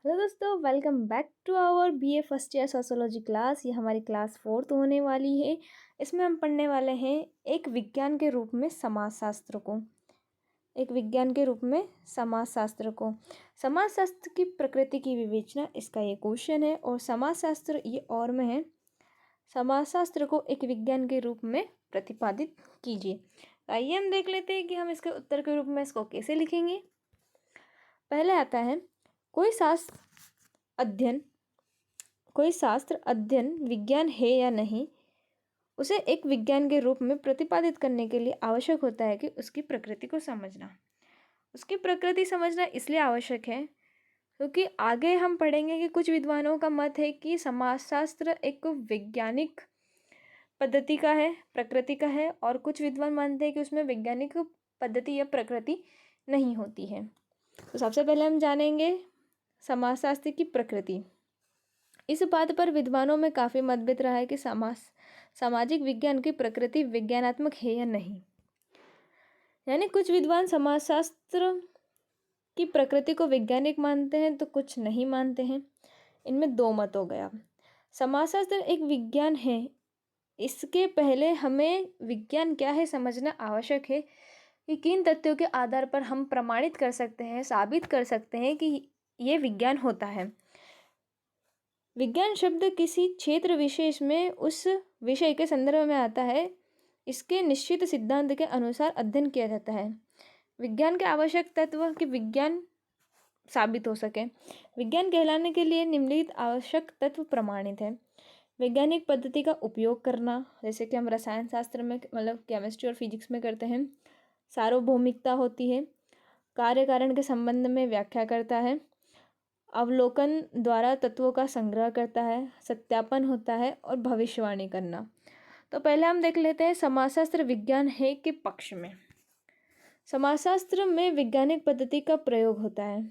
Hello दोस्तों, welcome back to our BA first year sociology class. ये हमारी class fourth होने वाली है। इसमें हम पढ़ने वाले हैं एक विज्ञान के रूप में समाजशास्त्र को। एक विज्ञान के रूप में समाजशास्त्र को। समाजशास्त्र की प्रकृति की विवेचना, इसका ये क्वेश्चन है। और समाजशास्त्र ये और में है, समाजशास्त्र को एक विज्ञान के रूप में प्रतिपादित कीजिए। आइए हम देख लेते हैं कि हम इसके उत्तर के रूप में इसको कैसे लिखेंगे। पहले आता है अध्ययन कोई शास्त्र अध्ययन विज्ञान है या नहीं, उसे एक विज्ञान के रूप में प्रतिपादित करने के लिए आवश्यक होता है कि उसकी प्रकृति को समझना। उसकी प्रकृति समझना इसलिए आवश्यक है क्योंकि आगे हम पढ़ेंगे कि कुछ विद्वानों का मत है कि समाजशास्त्र एक वैज्ञानिक पद्धति का है, प्रकृति का है, और कुछ विद्वान मानते हैं कि उसमें वैज्ञानिक पद्धति या प्रकृति नहीं होती है। तो सबसे पहले हम जानेंगे समाजशास्त्र की प्रकृति। इस बात पर विद्वानों में काफ़ी मतभेद रहा है कि सामाजिक विज्ञान की प्रकृति विज्ञानात्मक है या नहीं। यानी कुछ विद्वान समाजशास्त्र की प्रकृति को वैज्ञानिक मानते हैं तो कुछ नहीं मानते हैं। इनमें दो मत हो गया। समाजशास्त्र एक विज्ञान है, इसके पहले हमें विज्ञान क्या है समझना आवश्यक है कि किन तथ्यों के आधार पर हम प्रमाणित कर सकते हैं, साबित कर सकते हैं कि ये विज्ञान होता है। विज्ञान शब्द किसी क्षेत्र विशेष में उस विषय के संदर्भ में आता है। इसके निश्चित सिद्धांत के अनुसार अध्ययन किया जाता है। विज्ञान के आवश्यक तत्व कि विज्ञान साबित हो सके। विज्ञान कहलाने के लिए निम्नलिखित आवश्यक तत्व प्रमाणित है। वैज्ञानिक पद्धति का उपयोग करना, जैसे कि हम रसायन शास्त्र में मतलब केमिस्ट्री और फिजिक्स में करते हैं। सार्वभौमिकता होती है। कार्य कारण के संबंध में व्याख्या करता है। अवलोकन द्वारा तत्वों का संग्रह करता है। सत्यापन होता है और भविष्यवाणी करना। तो पहले हम देख लेते हैं समाजशास्त्र विज्ञान है के पक्ष में। समाजशास्त्र में वैज्ञानिक पद्धति का प्रयोग होता है।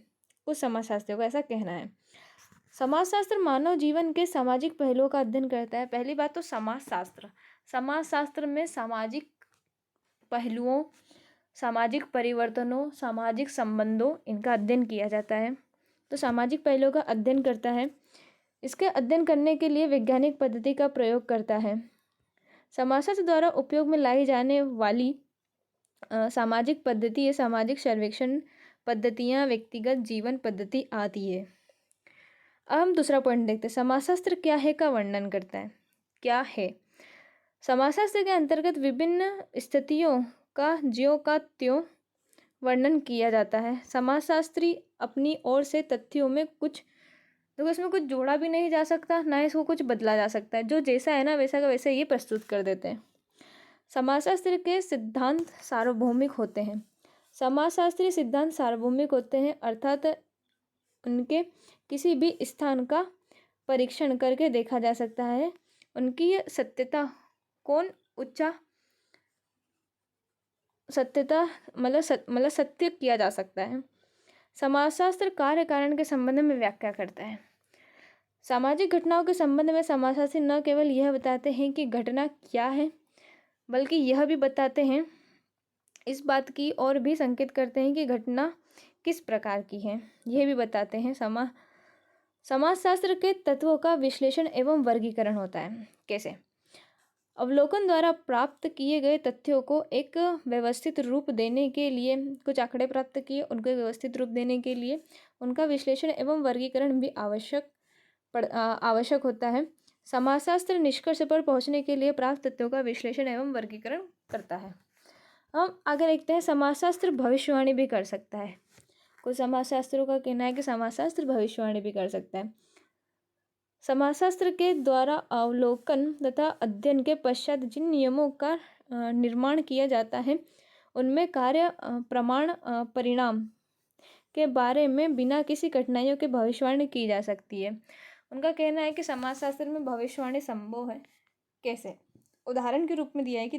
कुछ समाजशास्त्रियों का ऐसा कहना है। समाजशास्त्र मानव जीवन के सामाजिक पहलुओं का अध्ययन करता है। पहली बात तो समाजशास्त्र में सामाजिक पहलुओं, सामाजिक परिवर्तनों, सामाजिक संबंधों, इनका अध्ययन किया जाता है। तो सामाजिक पहलुओं का अध्ययन करता है। इसके अध्ययन करने के लिए वैज्ञानिक पद्धति का प्रयोग करता है। समाजशास्त्र द्वारा उपयोग में लाई जाने वाली सामाजिक पद्धति या सामाजिक सर्वेक्षण पद्धतियाँ व्यक्तिगत जीवन पद्धति आदि है। अब हम दूसरा पॉइंट देखते हैं। समाजशास्त्र क्या है का वर्णन करता है। क्या है? समाजशास्त्र के अंतर्गत विभिन्न स्थितियों का ज्यों का त्यों वर्णन किया जाता है। समाजशास्त्री अपनी ओर से तथ्यों में कुछ, देखो इसमें कुछ जोड़ा भी नहीं जा सकता, ना इसको कुछ बदला जा सकता है। जो जैसा है ना वैसा का वैसा ये प्रस्तुत कर देते हैं। समाजशास्त्र के सिद्धांत सार्वभौमिक होते हैं। समाजशास्त्री सिद्धांत सार्वभौमिक होते हैं, अर्थात उनके किसी भी स्थान का परीक्षण करके देखा जा सकता है। उनकी सत्यता मतलब सत्य किया जा सकता है। समाजशास्त्र कार्य कारण के संबंध में व्याख्या करता है। सामाजिक घटनाओं के संबंध में समाजशास्त्री न केवल यह बताते हैं कि घटना क्या है, बल्कि यह भी बताते हैं, इस बात की और भी संकेत करते हैं कि घटना किस प्रकार की है, यह भी बताते हैं। समाजशास्त्र के तत्वों का विश्लेषण एवं वर्गीकरण होता है। कैसे? अवलोकन द्वारा प्राप्त किए गए तथ्यों को एक व्यवस्थित रूप देने के लिए, कुछ आंकड़े प्राप्त किए, उनको व्यवस्थित रूप देने के लिए उनका विश्लेषण एवं वर्गीकरण भी आवश्यक होता है। समाजशास्त्र निष्कर्ष पर पहुंचने के लिए प्राप्त तथ्यों का विश्लेषण एवं वर्गीकरण करता है। हम आगे देखते हैं। समाजशास्त्र भविष्यवाणी भी कर सकता है। कुछ समाजशास्त्रियों का कहना है कि समाजशास्त्र भविष्यवाणी भी कर सकता है। समाजशास्त्र के द्वारा अवलोकन तथा अध्ययन के पश्चात जिन नियमों का निर्माण किया जाता है, उनमें कार्य प्रमाण परिणाम के बारे में बिना किसी कठिनाइयों के भविष्यवाणी की जा सकती है। उनका कहना है कि समाजशास्त्र में भविष्यवाणी संभव है। कैसे? उदाहरण के रूप में दिया है कि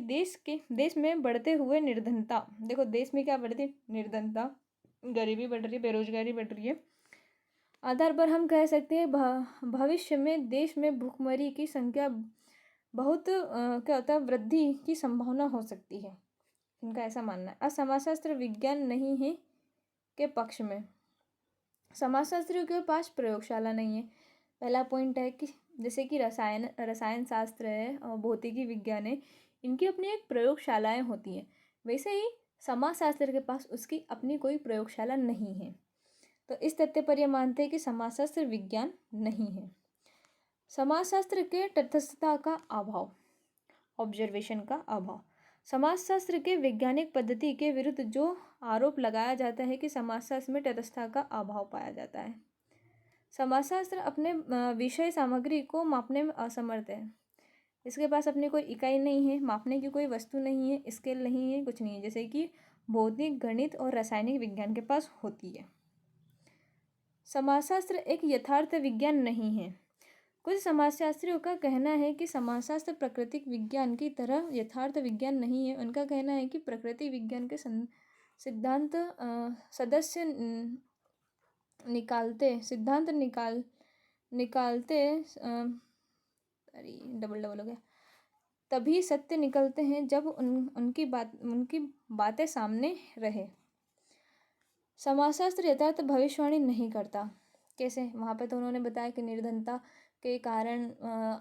देश में बढ़ते हुए निर्धनता, देखो देश में क्या बढ़ती? निर्धनता, गरीबी बढ़ रही है, बेरोजगारी बढ़ रही है। आधार पर हम कह सकते हैं भविष्य में देश में भुखमरी की संख्या बहुत क्या होता है, वृद्धि की संभावना हो सकती है। इनका ऐसा मानना है। समाजशास्त्र विज्ञान नहीं है के पक्ष में। समाजशास्त्रियों के पास प्रयोगशाला नहीं है। पहला पॉइंट है कि जैसे कि रसायन शास्त्र है और भौतिकी विज्ञान है, इनकी अपनी एक प्रयोगशालाएं होती हैं। वैसे ही समाजशास्त्र के पास उसकी अपनी कोई प्रयोगशाला नहीं है। तो इस तथ्य पर यह मानते हैं कि समाजशास्त्र विज्ञान नहीं है। समाजशास्त्र के तटस्थता का अभाव, ऑब्जर्वेशन का अभाव। समाजशास्त्र के वैज्ञानिक पद्धति के विरुद्ध जो आरोप लगाया जाता है कि समाजशास्त्र में तटस्थता का अभाव पाया जाता है। समाजशास्त्र अपने विषय सामग्री को मापने में असमर्थ है। इसके पास अपनी कोई इकाई नहीं है, मापने की कोई वस्तु नहीं है, स्केल नहीं है, कुछ नहीं है, जैसे कि भौतिक, गणित और रासायनिक विज्ञान के पास होती है। समाजशास्त्र एक यथार्थ विज्ञान नहीं है। कुछ समाजशास्त्रियों का कहना है कि समाजशास्त्र प्राकृतिक विज्ञान की तरह यथार्थ विज्ञान नहीं है। उनका कहना है कि प्रकृति विज्ञान के सिद्धांत निकालते अरे डबल डबल हो गया, तभी सत्य निकलते हैं जब उनकी बातें सामने रहे। समाजशास्त्र यथार्थ भविष्यवाणी नहीं करता। कैसे? वहाँ पे तो उन्होंने बताया कि निर्धनता के कारण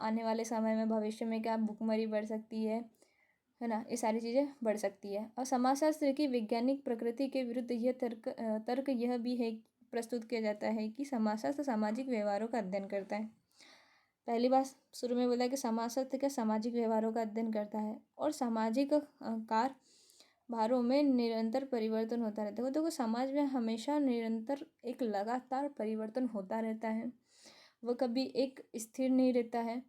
आने वाले समय में भविष्य में क्या भुखमरी बढ़ सकती है ना, ये सारी चीज़ें बढ़ सकती है। और समाजशास्त्र की वैज्ञानिक प्रकृति के विरुद्ध यह तर्क यह भी है प्रस्तुत किया जाता है कि समाजशास्त्र सामाजिक व्यवहारों का अध्ययन करता है। पहली बात शुरू में बोला कि समाजशास्त्र क्या सामाजिक व्यवहारों का अध्ययन करता है और सामाजिक भारों में निरंतर परिवर्तन होता रहता है। देखो समाज में हमेशा निरंतर एक लगातार परिवर्तन होता रहता है, वो कभी एक स्थिर नहीं रहता है,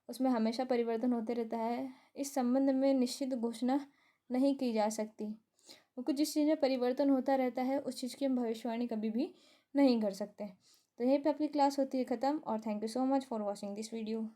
उसमें हमेशा परिवर्तन होते रहता है। इस संबंध में निश्चित घोषणा नहीं की जा सकती, क्योंकि जिस चीज़ में परिवर्तन होता रहता है उस चीज़ की हम भविष्यवाणी कभी भी नहीं कर सकते। तो यहीं पे आपकी क्लास होती है ख़त्म, और thank you so much for watching this video.